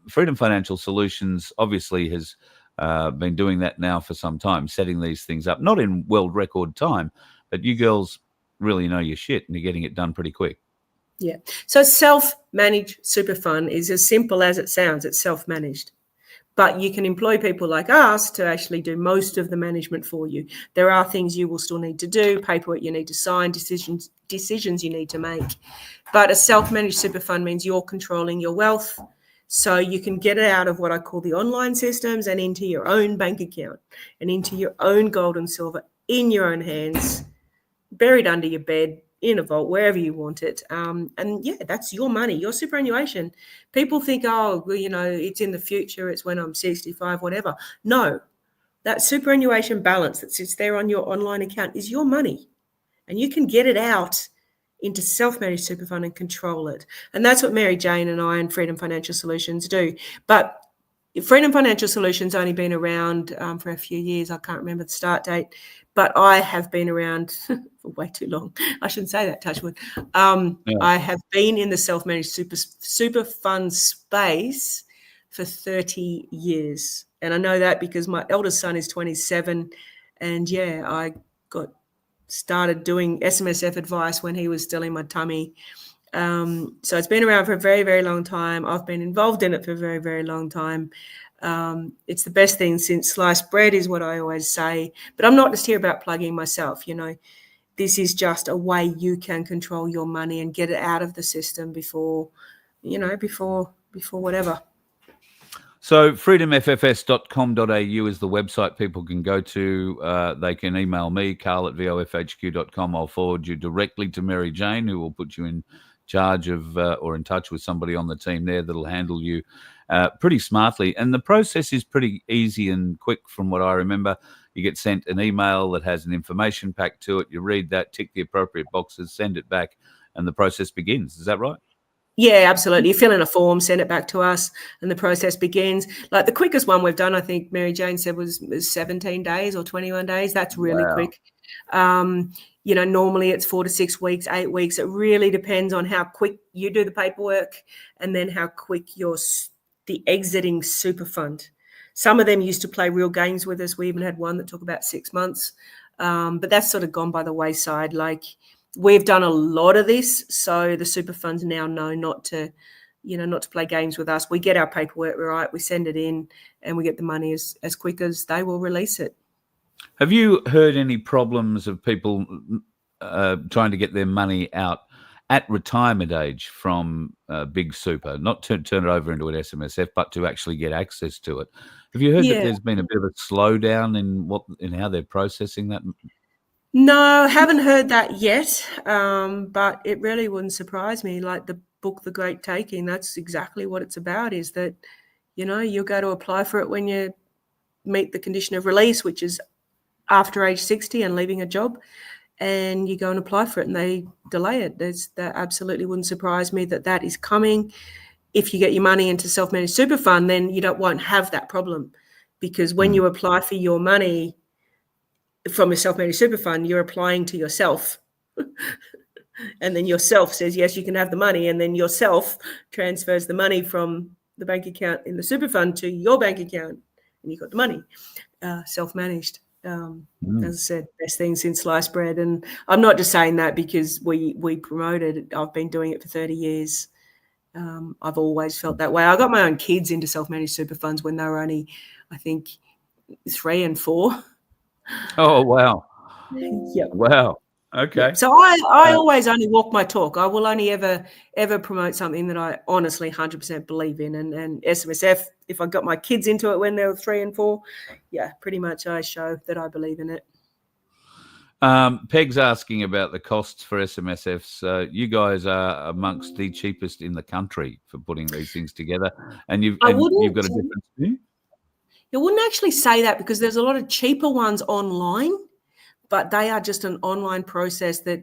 Freedom Financial Solutions obviously has been doing that now for some time, setting these things up, not in world record time, but you girls really know your shit and you're getting it done pretty quick. Yeah. So self-managed super fund is as simple as it sounds. It's self-managed. But you can employ people like us to actually do most of the management for you. There are things you will still need to do, paperwork you need to sign, decisions you need to make. But a self-managed super fund means you're controlling your wealth. So you can get it out of what I call the online systems and into your own bank account and into your own gold and silver in your own hands, buried under your bed, in a vault, wherever you want it. And yeah, that's your money, your superannuation. People think, oh, well, it's in the future, it's when I'm 65, whatever. No, that superannuation balance that sits there on your online account is your money. And you can get it out into self-managed super fund and control it. And that's what Mary Jane and I and Freedom Financial Solutions do. But Freedom Financial Solutions only been around for a few years. I can't remember the start date, but I have been around for way too long. I shouldn't say that, touch wood. I have been in the self-managed super fund space for 30 years. And I know that because my eldest son is 27. And yeah, I started doing SMSF advice when he was still in my tummy. So it's been around for a very, very long time. I've been involved in it for a very, very long time. It's the best thing since sliced bread is what I always say. But I'm not just here about plugging myself. This is just a way you can control your money and get it out of the system before whatever. So freedomffs.com.au is the website people can go to. They can email me, carl@vofhq.com. I'll forward you directly to Mary Jane, who will put you in charge of or in touch with somebody on the team there that'll handle you pretty smartly. And the process is pretty easy and quick from what I remember. You get sent an email that has an information pack to it. You read that, tick the appropriate boxes, send it back, and the process begins. Is that right? Yeah, absolutely. You fill in a form, send it back to us, and the process begins. Like the quickest one we've done, I think Mary Jane said was 17 days or 21 days. That's really quick. Normally it's 4 to 6 weeks, 8 weeks. It really depends on how quick you do the paperwork and then how quick the exiting super fund. Some of them used to play real games with us. We even had one that took about 6 months, but that's sort of gone by the wayside. Like we've done a lot of this, so the super funds now know not to play games with us. We get our paperwork right, we send it in, and we get the money as quick as they will release it. Have you heard any problems of people trying to get their money out at retirement age from big super, not to turn it over into an SMSF, but to actually get access to it? Have you heard that there's been a bit of a slowdown in how they're processing that? No, haven't heard that yet, but it really wouldn't surprise me. Like the book, The Great Taking, that's exactly what it's about, is that, you'll go to apply for it when you meet the condition of release, which is after age 60 and leaving a job, and you go and apply for it and they delay it. That absolutely wouldn't surprise me that is coming. If you get your money into self-managed super fund, then you won't have that problem, because when you apply for your money from a self-managed super fund, you're applying to yourself. And then yourself says, yes, you can have the money. And then yourself transfers the money from the bank account in the super fund to your bank account. And you got the money, self-managed. As I said, best thing since sliced bread. And I'm not just saying that because we promote it. I've been doing it for 30 years. I've always felt that way. I got my own kids into self-managed super funds when they were only, I think, 3 and 4. Oh, wow. Yep. Wow. Okay. So I always only walk my talk. I will only ever promote something that I honestly 100% believe in. And SMSF, if I got my kids into it when they were 3 and 4, yeah, pretty much I show that I believe in it. Peg's asking about the costs for SMSFs. You guys are amongst the cheapest in the country for putting these things together, and you've got a difference too. I wouldn't actually say that, because there's a lot of cheaper ones online, but they are just an online process that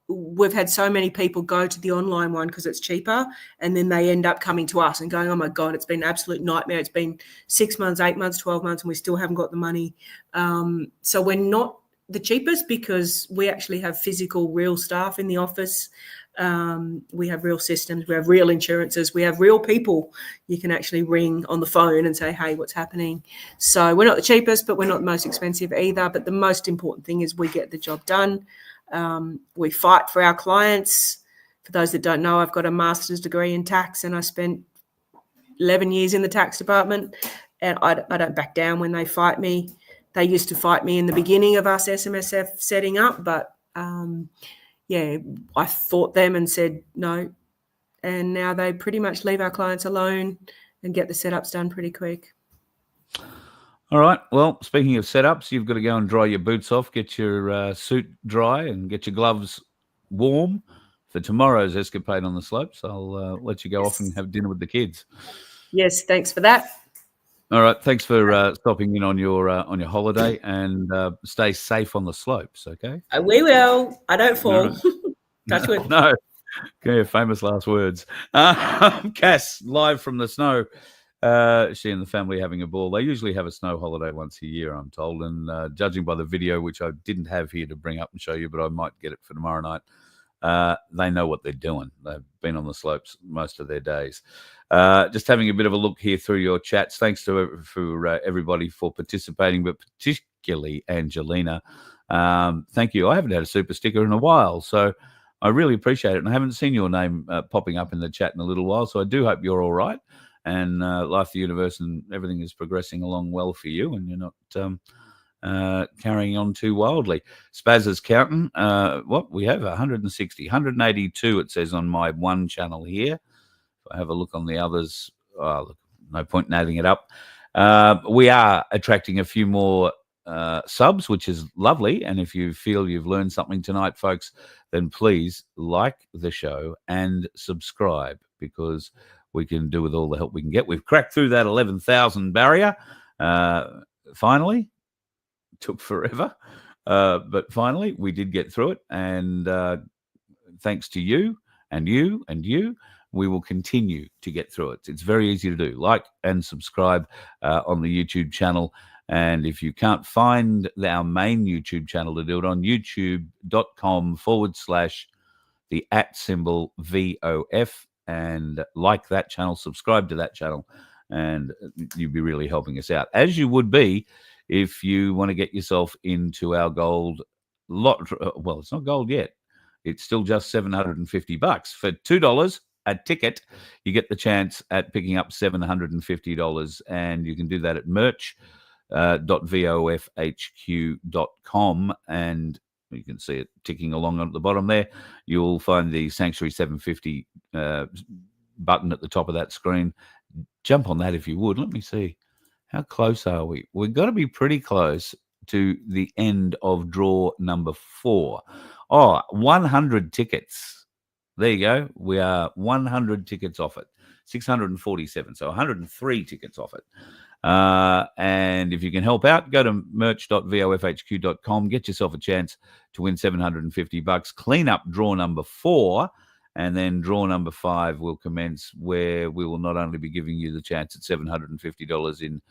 we've had so many people go to the online one because it's cheaper, and then they end up coming to us and going, oh my God, it's been an absolute nightmare. It's been 6 months, 8 months, 12 months, and we still haven't got the money. So we're not the cheapest because we actually have physical, real staff in the office. We have real systems, we have real insurances, we have real people you can actually ring on the phone and say, hey, what's happening? So we're not the cheapest, but we're not the most expensive either. But the most important thing is we get the job done. We fight for our clients. For those that don't know, I've got a master's degree in tax, and I spent 11 years in the tax department, and I don't back down when they fight me. They used to fight me in the beginning of us SMSF setting up, but yeah, I fought them and said no. And now they pretty much leave our clients alone and get the setups done pretty quick. All right. Well, speaking of setups, you've got to go and dry your boots off, get your suit dry, and get your gloves warm for tomorrow's escapade on the slopes. I'll let you go off and have dinner with the kids. Yes, thanks for that. All right. Thanks for stopping in on your holiday, and stay safe on the slopes. Okay. We will. I don't fall. No. Touch wood. No. Okay, famous last words. Cass, live from the snow. She and the family having a ball. They usually have a snow holiday once a year, I'm told. And judging by the video, which I didn't have here to bring up and show you, but I might get it for tomorrow night, they know what they're doing. They've been on the slopes most of their days. Just having a bit of a look here through your chats. Thanks to everybody for participating, but particularly Angelina. Thank you. I haven't had a super sticker in a while, so I really appreciate it. And I haven't seen your name popping up in the chat in a little while, so I do hope you're all right. And life, the universe, and everything is progressing along well for you, and you're not carrying on too wildly. Spaz is counting. What we have 160, 182. It says on my one channel here. If I have a look on the others, look, no point in adding it up. We are attracting a few more subs, which is lovely. And if you feel you've learned something tonight, folks, then please like the show and subscribe, because we can do with all the help we can get. We've cracked through that 11,000 barrier. Finally, took forever, but finally we did get through it. And thanks to you and you and you, we will continue to get through it. It's very easy to do. Like and subscribe on the YouTube channel. And if you can't find our main YouTube channel to do it on, youtube.com/the @VOF, and like that channel, subscribe to that channel, and you'd be really helping us out, as you would be if you want to get yourself into our gold lot. Well, it's not gold yet. It's still just $750. For $2 a ticket, you get the chance at picking up $750, and you can do that at merch.vofhq.com, and you can see it ticking along at the bottom there. You'll find the Sanctuary 750 button at the top of that screen. Jump on that if you would. Let me see. How close are we? We've got to be pretty close to the end of draw number 4. 100 tickets. There you go. We are 100 tickets off it. 647. So 103 tickets off it. And if you can help out, go to merch.vofhq.com, get yourself a chance to win $750. Clean up draw number 4, and then draw number 5 will commence, where we will not only be giving you the chance at $750 in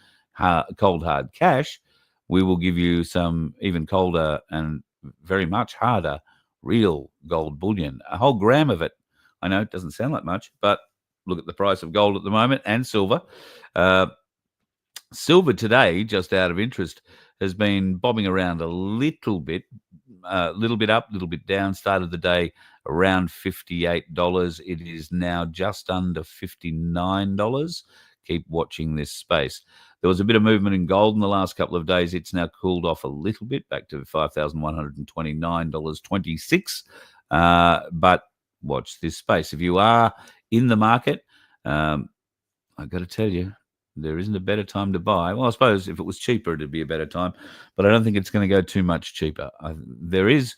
cold hard cash, we will give you some even colder and very much harder real gold bullion, a whole gram of it. I know it doesn't sound like much, but look at the price of gold at the moment, and silver. Silver today, just out of interest, has been bobbing around a little bit up, a little bit down. Started the day around $58. It is now just under $59. keep watching this space. There was a bit of movement in gold in the last couple of days. It's now cooled off a little bit, back to $5,129.26. But watch this space. If you are in the market, I've got to tell you, there isn't a better time to buy. Well, I suppose if it was cheaper, it'd be a better time, but I don't think it's going to go too much cheaper. There is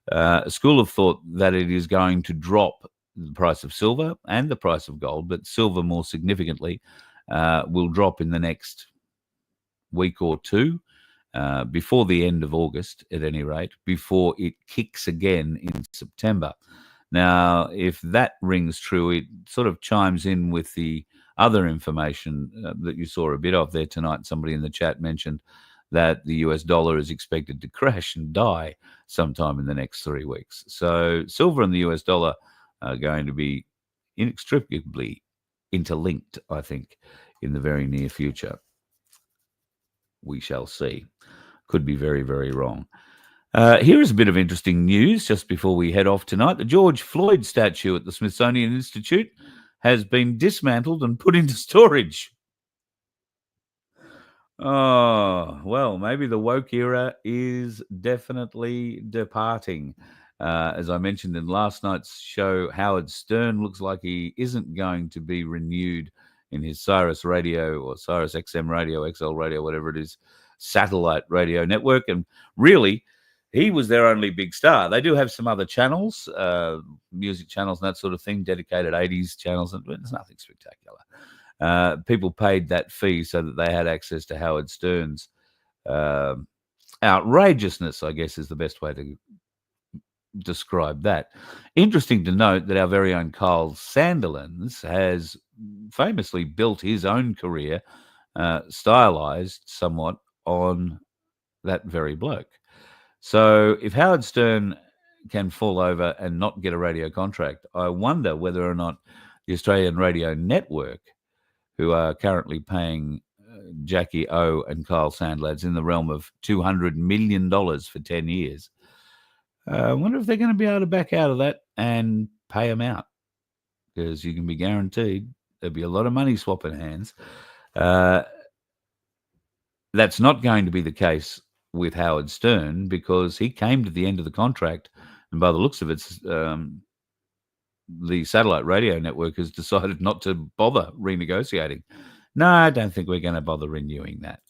a school of thought that it is going to drop the price of silver and the price of gold, but silver more significantly will drop in the next week or two, before the end of August, at any rate, before it kicks again in September. Now, if that rings true, it sort of chimes in with the other information that you saw a bit of there tonight. Somebody in the chat mentioned that the US dollar is expected to crash and die sometime in the next 3 weeks. So silver and the US dollar are going to be inextricably interlinked, I think, in the very near future. We shall see. Could be very, very wrong. Here is a bit of interesting news just before we head off tonight. The George Floyd statue at the Smithsonian Institute has been dismantled and put into storage. Oh, well, maybe the woke era is definitely departing. As I mentioned in last night's show, Howard Stern looks like he isn't going to be renewed in his Sirius Radio or Sirius XM Radio, XL Radio, whatever it is, satellite radio network. And really, he was their only big star. They do have some other channels, music channels and that sort of thing, dedicated 80s channels, and it's nothing spectacular. People paid that fee so that they had access to Howard Stern's outrageousness, I guess is the best way to describe that. Interesting to note that our very own Carl Sandilands has famously built his own career, stylized somewhat on that very bloke. So if Howard Stern can fall over and not get a radio contract, I wonder whether or not the Australian Radio Network, who are currently paying Jackie O and Kyle Sandilands in the realm of $200 million for 10 years, I wonder if they're going to be able to back out of that and pay them out, because you can be guaranteed there'll be a lot of money swapping hands. That's not going to be the case with Howard Stern, because he came to the end of the contract, and by the looks of it, the satellite radio network has decided not to bother renegotiating. No, I don't think we're going to bother renewing that.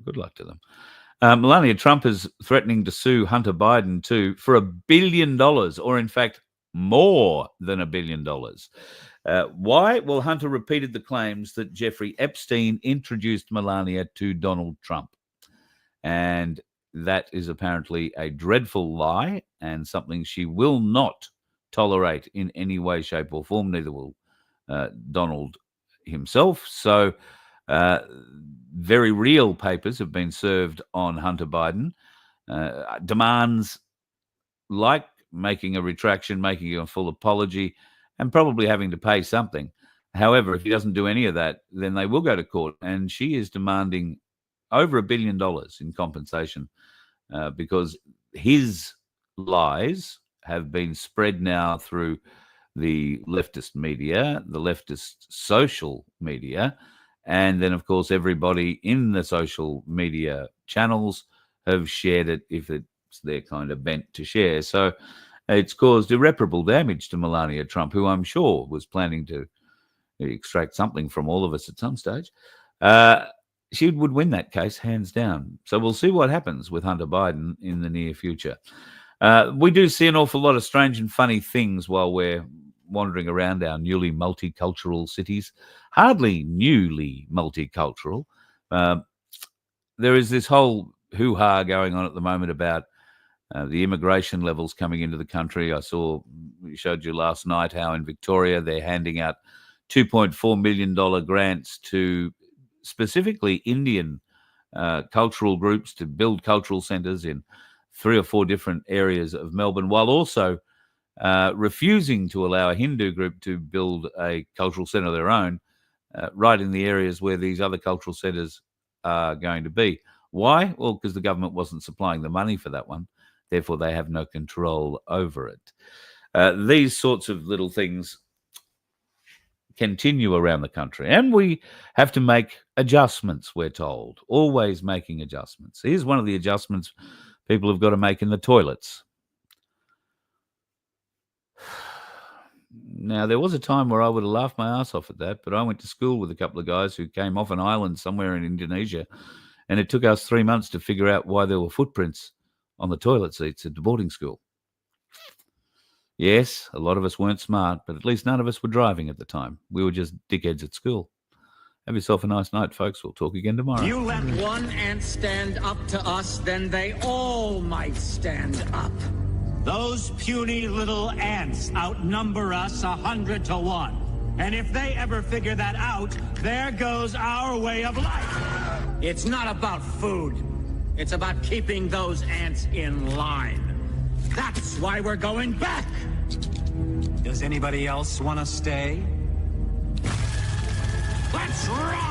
Good luck to them. Melania Trump is threatening to sue Hunter Biden too for $1 billion, or in fact, more than $1 billion. Why? Well, Hunter repeated the claims that Jeffrey Epstein introduced Melania to Donald Trump. And that is apparently a dreadful lie and something she will not tolerate in any way, shape, or form. Neither will Donald himself. So very real papers have been served on Hunter Biden. Demands like making a retraction, making a full apology, and probably having to pay something. However, if he doesn't do any of that, then they will go to court. And she is demanding over $1 billion in compensation because his lies have been spread now through the leftist media, the leftist social media, and then, of course, everybody in the social media channels have shared it if it's their kind of bent to share. So it's caused irreparable damage to Melania Trump, who I'm sure was planning to extract something from all of us at some stage. She would win that case, hands down. So we'll see what happens with Hunter Biden in the near future. We do see an awful lot of strange and funny things while we're wandering around our newly multicultural cities. Hardly newly multicultural. There is this whole hoo-ha going on at the moment about the immigration levels coming into the country. We showed you last night how in Victoria they're handing out $2.4 million grants to specifically Indian cultural groups to build cultural centres in 3 or 4 different areas of Melbourne, while also refusing to allow a Hindu group to build a cultural centre of their own right in the areas where these other cultural centres are going to be. Why? Well, because the government wasn't supplying the money for that one. Therefore, they have no control over it. These sorts of little things continue around the country. And we have to make adjustments, we're told, always making adjustments. Here's one of the adjustments people have got to make in the toilets. Now, there was a time where I would have laughed my ass off at that, but I went to school with a couple of guys who came off an island somewhere in Indonesia, and it took us 3 months to figure out why there were footprints on the toilet seats at the boarding school. Yes, a lot of us weren't smart, but at least none of us were driving at the time. We were just dickheads at school. Have yourself a nice night, folks. We'll talk again tomorrow. You let one ant stand up to us, then they all might stand up. Those puny little ants outnumber us 100 to 1. And if they ever figure that out, there goes our way of life. It's not about food. It's about keeping those ants in line. That's why we're going back. Does anybody else want to stay? Let's rock!